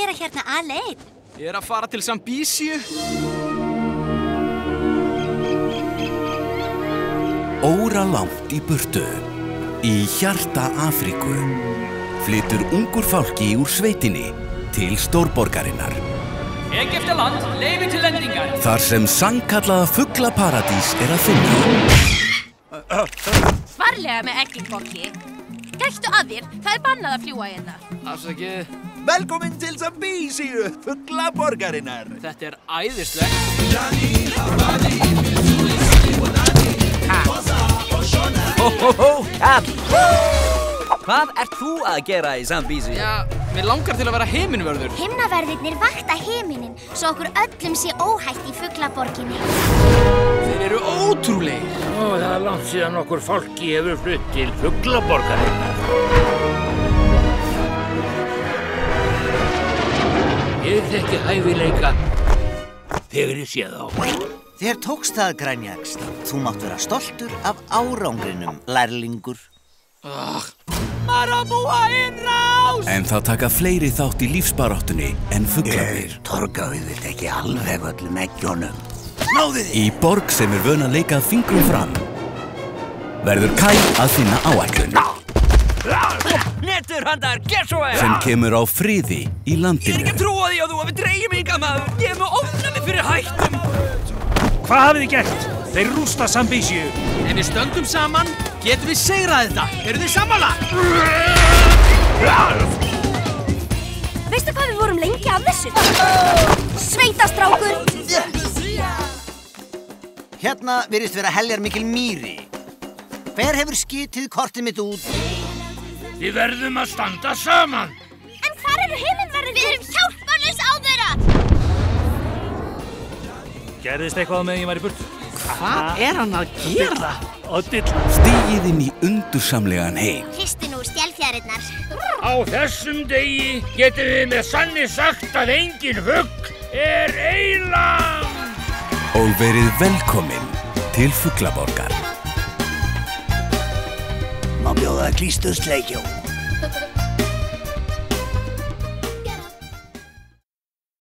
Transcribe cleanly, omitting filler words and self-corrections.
gera hérna alein? Ég að fara til Sambísíu. Óralangt í burtu, í hjarta Afríku, flytur ungur fálki úr sveitinni til stórborgarinnar. Egyptaland, leyfi til lendingar. Þar sem sannkallaða fuglaparadís að finna. Varlega með egglingborki. Gættu að þér, það bannað að fljúga hérna. Afsakið. Velkomin til Sambísíu, fuglaborgarinnar. Þetta æðislegt. Hvað ert þú að gera í Sambísíu? Já, mér langar til að vera himinvörður. Himnaverðirnir vakta himinin svo okkur öllum sé óhætt í fuglaborginni. Þeir eru ótrúlegir. Það er langt síðan okkur fólki hefur flutt til fuglaborgarinnar. Ég þekki hæfileika þegar ég sé þá. Þér tókst það, Grænjaxl. Þú mátt vera stoltur af árangrinum, lærlingur. Marabúa innrás! En það taka fleiri þátt í lífsbaráttunni en fuglarnir. Torgáið vilt ekki alveg öllum eggjónum. Í borg sem vön að leika fingrum fram, verður Kai að finna áætlun. Netturhandar, get svo er! Sem kemur á friði í landinu. Ég ekki að trúa því að þú hafi dreigið mig hingað, maður. Ég hef með ofnæmi fyrir hættum. Hvað hafið þið gert? Þeir rústa Sambísíu. Ef við stöndum saman, getum við segrað þetta. Eru þið sammála? Veistu hvað við vorum lengi að þessu? Sveitastrákur! Hérna virðist vera heljar mikil mýri. Hver hefur skitið kortið mitt út? Við verðum að standa saman. En hvar eru himinverðir? Við erum hjálparlaus á þeirra! Gerðist eitthvað með ég var í burtu? Hvað hann að gera? Oddill. Stigið inn í undursamlegan heim. Hristu nú stélfjarirnar. Á þessum degi getum við með sanni sagt að engin fugl er eilam. Og verið velkomin til Fuglaborgar. Má bjóða klístursleikjó.